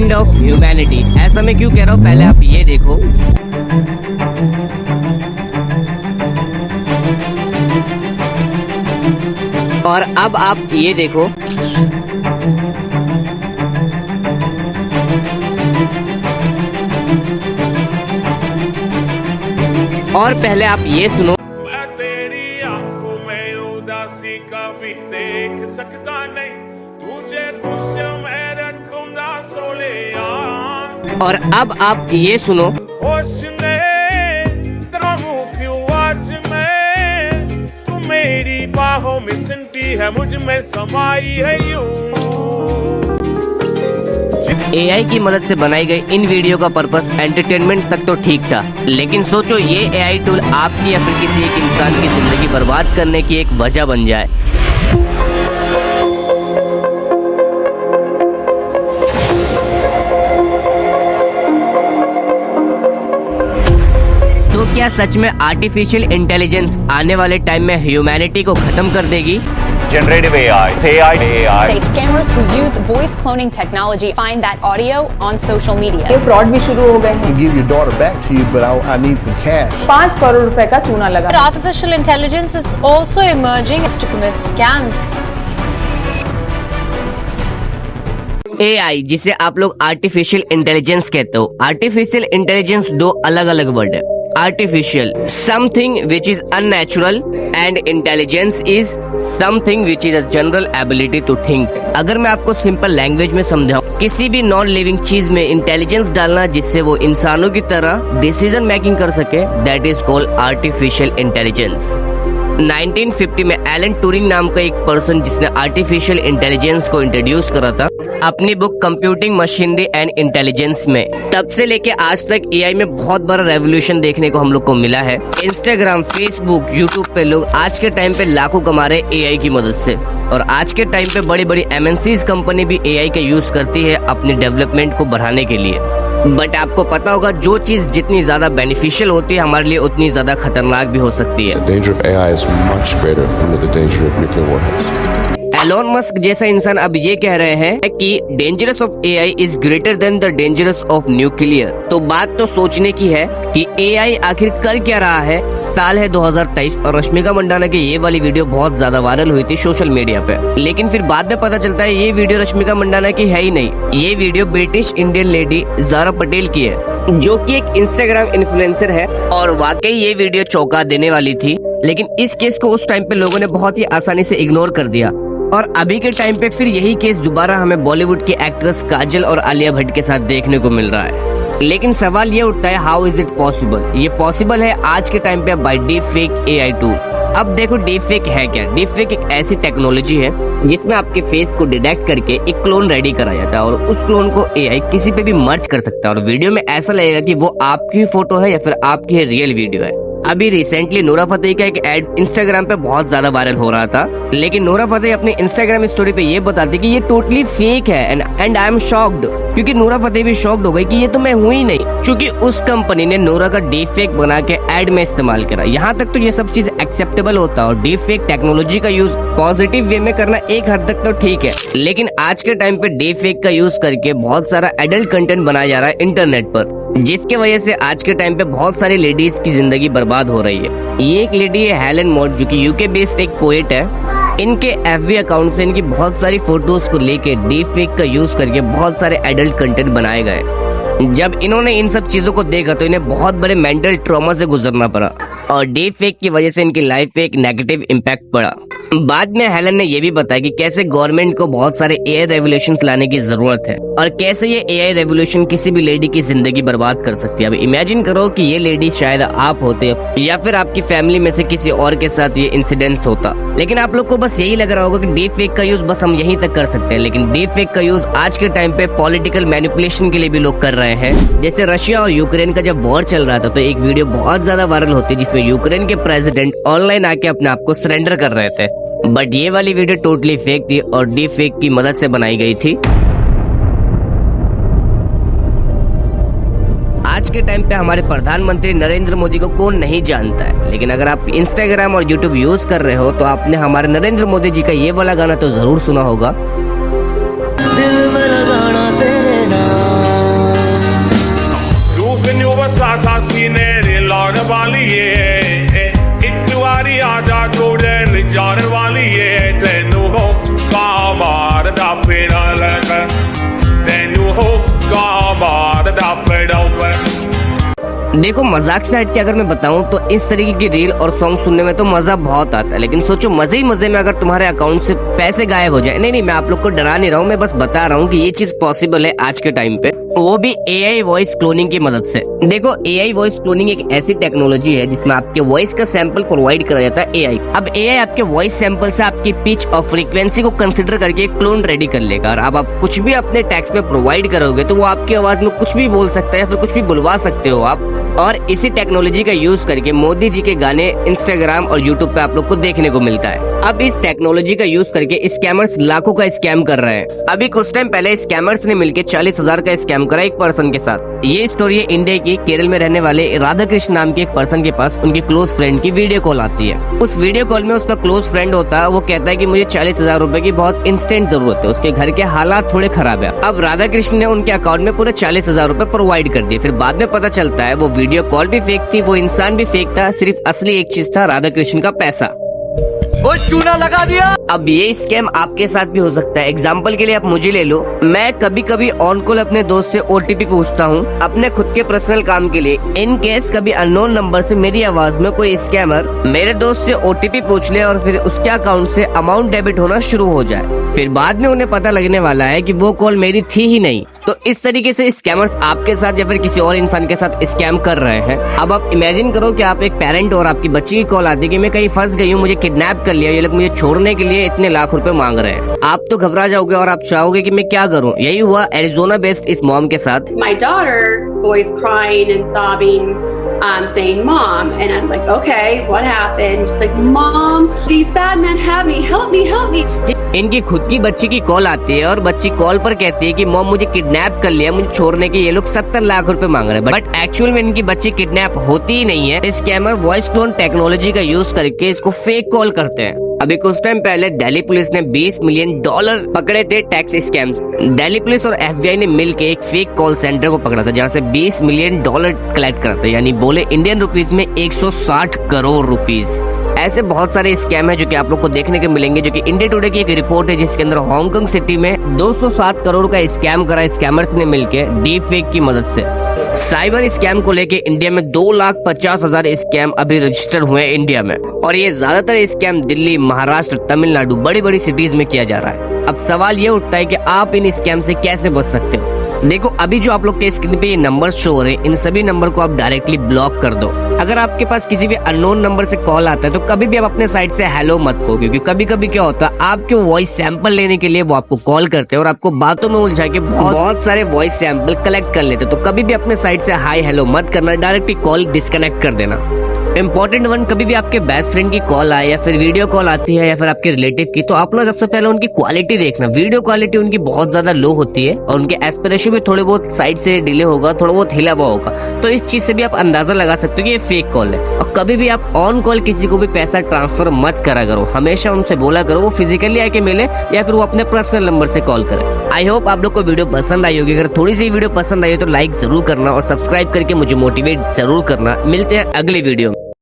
End of humanity. ऐसा मैं क्यों कह रहा हूँ, पहले आप ये देखो। और अब आप ये देखो। और पहले आप ये सुनो। मैं तेरी आंखों में उदासी कभी देख सकता नहीं, तुझे खुश मैं रखूंगा सोले यार। और अब आप ये सुनो। होश ने रहूं क्यों आज मैं, तू मेरी बाहों में सिमटी है, मुझ में समाई है यूं। एआई की मदद से बनाई गई इन वीडियो का पर्पस एंटरटेनमेंट तक तो ठीक था, लेकिन सोचो ये एआई टूल आपकी या फिर किसी एक इंसान की जिंदगी बर्बाद करने की एक वजह बन जाए। तो क्या सच में आर्टिफिशियल इंटेलिजेंस आने वाले टाइम में ह्यूमैनिटी को खत्म कर देगी? Generative AI. It's AI. Say scammers who use voice cloning technology find that audio on social media. ये फ्रॉड भी शुरू हो गए हैं। Give your daughter back to you, but I need some cash. 5 crore रुपए का चूना लगा। Artificial intelligence is also emerging to commit scams. AI, जिसे आप लोग आर्टिफिशियल इंटेलिजेंस कहते हो। आर्टिफिशियल इंटेलिजेंस दो अलग अलग वर्ड है। Artificial something which is unnatural and intelligence is something which is a general ability to think. अगर मैं आपको सिंपल लैंग्वेज में समझाऊं, किसी भी नॉन लिविंग चीज में इंटेलिजेंस डालना जिससे वो इंसानों की तरह डिसीजन मेकिंग कर सके, that is called artificial intelligence. 1950 में एलन ट्यूरिंग नाम का एक पर्सन, जिसने आर्टिफिशियल इंटेलिजेंस को इंट्रोड्यूस करा था अपनी book computing machinery and intelligence में। तब से लेके आज तक एआई में बहुत बड़ा रेवोल्यूशन देखने को हम लोग को मिला है। इंस्टाग्राम, फेसबुक, यूट्यूब पे लोग आज के टाइम पे लाखों कमा रहे एआई की मदद से। और आज के टाइम पे बड़ी बड़ी एमएनसीज कंपनी भी एआई का यूज करती है अपने डेवलपमेंट को बढ़ाने के लिए। बट आपको पता होगा, जो चीज जितनी ज्यादा बेनिफिशियल होती है हमारे लिए, उतनी ज्यादा खतरनाक भी हो सकती है। The danger of AI is much greater than the danger of nuclear warheads. Elon Musk जैसा इंसान अब ये कह रहे हैं कि dangerous of AI is greater than the dangerous of nuclear. तो बात तो सोचने की है कि एआई आखिर कर क्या रहा है। साल है 2023 और रश्मिका मंडाना की ये वाली वीडियो बहुत ज्यादा वायरल हुई थी सोशल मीडिया पे, लेकिन फिर बाद में पता चलता है ये वीडियो रश्मिका मंडाना की है ही नहीं। ये video British Indian lady Zara Patel की है, जो कि एक इंस्टाग्राम इन्फ्लुएंसर है। और वाकई ये वीडियो चौंका देने वाली थी, लेकिन इस केस को उस टाइम पे लोगों ने बहुत ही आसानी से इग्नोर कर दिया। और अभी के टाइम पे फिर यही केस दोबारा हमें बॉलीवुड की एक्ट्रेस काजल और आलिया भट्ट के साथ देखने को मिल रहा है। लेकिन सवाल ये उठता है, हाउ इज इट पॉसिबल? ये पॉसिबल है आज के टाइम पे by deep fake AI tool. अब देखो डीप फेक है क्या। डीप फेक एक ऐसी टेक्नोलॉजी है जिसमें आपके फेस को डिटेक्ट करके एक क्लोन रेडी करा जाता है और उस क्लोन को एआई किसी पे भी मर्ज कर सकता है और वीडियो में ऐसा लगेगा कि वो आपकी फोटो है या फिर आपकी रियल वीडियो है। अभी रिसेंटली नूरा फतेही का एक एड इंस्टाग्राम पे बहुत ज्यादा वायरल हो रहा था, लेकिन नूरा फतेही अपने इंस्टाग्राम स्टोरी पे ये बताती कि ये टोटली फेक है एंड आई एम शॉक्ड, क्योंकि नूरा फतेही भी शॉक्ड हो गई कि ये तो मैं हूं ही नहीं, क्योंकि उस कंपनी ने नूरा का डीप फेक बना के एड में इस्तेमाल करा। यहाँ तक तो ये सब चीज एक्सेप्टेबल होता है और डीप फेक टेक्नोलॉजी का यूज पॉजिटिव वे में करना एक हद तक तो ठीक है, लेकिन आज के टाइम पे डीप फेक का यूज करके बहुत सारा एडल्ट कंटेंट बनाया जा रहा है इंटरनेट पर, जिसके वजह से आज के टाइम पे बहुत सारी लेडीज की जिंदगी बर्बाद हो रही है। ये एक लेडी है हेलन मॉड, जो कि यूके बेस्ड एक पोएट है। इनके एफबी अकाउंट से इनकी बहुत सारी फोटोज को लेके डीप फेक का यूज करके बहुत सारे एडल्ट कंटेंट बनाए गए। जब इन्होंने इन सब चीजों को देखा तो इन्हें बहुत बड़े मेंटल ट्रॉमा से गुजरना पड़ा और डीप फेक की वजह से इनकी लाइफ पे एक नेगेटिव इम्पैक्ट पड़ा। बाद में हेलन ने यह भी बताया कि कैसे गवर्नमेंट को बहुत सारे एआई रेवोल्यूशन लाने की जरूरत है और कैसे ये एआई रेवोल्यूशन किसी भी लेडी की जिंदगी बर्बाद कर सकती है। अब इमेजिन करो कि ये लेडी शायद आप होते या फिर आपकी फैमिली में से किसी और के साथ ये इंसिडेंस होता, लेकिन आप लोग को बस यही लग रहा होगा कि डीप फेक का यूज बस हम यहीं तक कर सकते हैं। लेकिन डीप फेक का यूज आज के टाइम पे पॉलिटिकल मैनिपुलेशन के लिए भी लोग कर रहे हैं। जैसे रशिया और यूक्रेन का जब वॉर चल रहा था तो एक वीडियो बहुत ज्यादा वायरल होती जिसमें यूक्रेन के प्रेसिडेंट ऑनलाइन आके अपने आप को सरेंडर कर रहे थे, बट ये वाली वीडियो टोटली फेक थी और डीप फेक की मदद से बनाई गई थी। आज के टाइम पे हमारे प्रधानमंत्री नरेंद्र मोदी को कौन नहीं जानता है, लेकिन अगर आप इंस्टाग्राम और यूट्यूब यूज कर रहे हो तो आपने हमारे नरेंद्र मोदी जी का ये वाला गाना तो जरूर सुना होगा। दिल में लगाना तेरे नाम da fade out when देखो मजाक से हट के अगर मैं बताऊं तो इस तरीके की रील और सॉन्ग सुनने में तो मजा बहुत आता है, लेकिन सोचो मजे ही मजे में अगर तुम्हारे अकाउंट से पैसे गायब हो जाए। नहीं मैं आप लोग को डरा नहीं रहा हूं, मैं बस बता रहा हूं कि ये चीज पॉसिबल है आज के टाइम पे, वो भी एआई वॉइस क्लोनिंग की मदद से। देखो एआई वॉइस क्लोनिंग एक ऐसी टेक्नोलॉजी है जिसमें आपके वॉइस का सैंपल प्रोवाइड करा जाता है एआई। अब एआई आपके वॉइस सैंपल से आपकी पिच और फ्रीक्वेंसी को कंसिडर करके एक क्लोन रेडी कर लेगा, और अब आप कुछ भी अपने टेक्स्ट में प्रोवाइड करोगे तो वो आपकी आवाज में कुछ भी बोल सकता है या फिर कुछ भी बुलवा सकते हो आप। और इसी टेक्नोलॉजी का यूज करके मोदी जी के गाने इंस्टाग्राम और यूट्यूब पे आप लोग को देखने को मिलता है। अब इस टेक्नोलॉजी का यूज करके स्कैमर्स लाखों का स्कैम कर रहे हैं। अभी कुछ टाइम पहले स्कैमर्स ने मिलकर 40,000 का स्कैम करा एक पर्सन के साथ। ये स्टोरी है इंडिया की केरल में रहने वाले राधा कृष्ण नाम के एक पर्सन के पास उनकी क्लोज फ्रेंड की वीडियो कॉल आती है। उस वीडियो कॉल में उसका क्लोज फ्रेंड होता है, वो कहता है कि मुझे 40,000 रुपए की बहुत इंस्टेंट जरूरत है, उसके घर के हालात थोड़े खराब है। अब राधा कृष्ण ने उनके अकाउंट में पूरे 40,000 रुपए प्रोवाइड कर दिए। फिर बाद में पता चलता है वो वीडियो कॉल भी फेक थी, वो इंसान भी फेक था, सिर्फ असली एक चीज था राधा कृष्ण का पैसा। वो चूना लगा दिया। अब ये स्कैम आपके साथ भी हो सकता है। एग्जाम्पल के लिए आप मुझे ले लो, मैं कभी कभी ऑन कॉल अपने दोस्त से ओटीपी पूछता हूँ अपने खुद के पर्सनल काम के लिए। इन केस कभी अननोन नंबर से मेरी आवाज में कोई स्कैमर मेरे दोस्त से ओटीपी पूछ ले और फिर उसके अकाउंट से अमाउंट डेबिट होना शुरू हो जाए, फिर बाद में उन्हें पता लगने वाला है कि वो कॉल मेरी थी ही नहीं। तो इस तरीके से स्कैमर्स आपके साथ या फिर किसी और इंसान के साथ स्कैम कर रहे हैं। अब आप इमेजिन करो कि आप एक पेरेंट और आपकी बच्ची की कॉल आती है कि मैं कहीं फंस गई हूँ, मुझे किडनैप कर लिया, ये लोग मुझे छोड़ने के लिए इतने लाख रुपए मांग रहे हैं। आप तो घबरा जाओगे और आप चाहोगे कि मैं क्या करूँ। यही हुआ एरिजोना बेस्ड इस मॉम के साथ। My daughter's voice crying and sobbing, saying, "Mom," and I'm like, "Okay, what happened?" She's like, "Mom, these bad men have me. Help me, help me." इनकी खुद की बच्ची की कॉल आती है और बच्ची कॉल पर कहती है कि मॉम मुझे किडनैप कर लिया, मुझे छोड़ने के ये लोग 70 लाख रुपए मांग रहे हैं। बट एक्चुअल में इनकी बच्ची किडनैप होती ही नहीं है। स्कैमर वॉइस क्लोन टेक्नोलॉजी का यूज करके इसको फेक कॉल करते हैं। अभी कुछ टाइम पहले दिल्ली पुलिस ने $20 मिलियन पकड़े थे टैक्स स्कैम्स। दिल्ली पुलिस और एफबीआई ने मिलकर एक फेक कॉल सेंटर को पकड़ा था जहां से $20 मिलियन कलेक्ट करा था, यानी बोले इंडियन रुपीज में 160 करोड़ रुपीज। ऐसे बहुत सारे स्कैम है जो कि आप लोग को देखने को मिलेंगे, जो कि इंडिया टुडे की एक रिपोर्ट है जिसके अंदर हांगकांग सिटी में 207 करोड़ का स्कैम करा स्कैमर्स ने मिलकर डीप फेक की मदद से। साइबर स्कैम को लेके इंडिया में 2,50,000 स्कैम अभी रजिस्टर हुए हैं इंडिया में, और ये ज्यादातर स्कैम दिल्ली, महाराष्ट्र, तमिलनाडु, बड़ी बड़ी सिटीज में किया जा रहा है। अब सवाल ये उठता है कि आप इन स्कैम से कैसे बच सकते हो। देखो अभी जो आप लोग के स्क्रीन पे ये नंबर्स शो हो रहे हैं, इन सभी नंबर को आप डायरेक्टली ब्लॉक कर दो। अगर आपके पास किसी भी अननोन नंबर से कॉल आता है तो कभी भी आप अपने साइड से हेलो मत कहो, क्योंकि कभी कभी क्या होता है आपके वॉइस सैंपल लेने के लिए वो आपको कॉल करते हैं और आपको बातों में उलझा के बहुत सारे वॉइस सैंपल कलेक्ट कर लेते। तो कभी भी अपने साइड से हाई हेलो मत करना, डायरेक्टली कॉल डिस्कनेक्ट कर देना। इंपॉर्टेंट वन, कभी भी आपके बेस्ट फ्रेंड की कॉल आए या फिर वीडियो कॉल आती है या फिर आपके रिलेटिव की, तो आप लोग सबसे पहले उनकी क्वालिटी देखना। वीडियो क्वालिटी उनकी बहुत ज्यादा लो होती है और उनके एस्पिरेशन भी थोड़े बहुत साइड से डिले होगा, थोड़ा बहुत हिला हुआ होगा, तो इस चीज से भी आप अंदाजा लगा सकते हो कि ये फेक कॉल है। और कभी भी आप ऑन कॉल किसी को भी पैसा ट्रांसफर मत करा करो, हमेशा उनसे बोला करो वो फिजिकली आके मिले या फिर वो अपने पर्सनल नंबर से कॉल करे। आई होप आप लोग को वीडियो पसंद आई होगी। अगर थोड़ी सी वीडियो पसंद आई हो तो लाइक जरूर करना और सब्सक्राइब करके मुझे मोटिवेट जरूर करना। मिलते हैं अगली वीडियो में।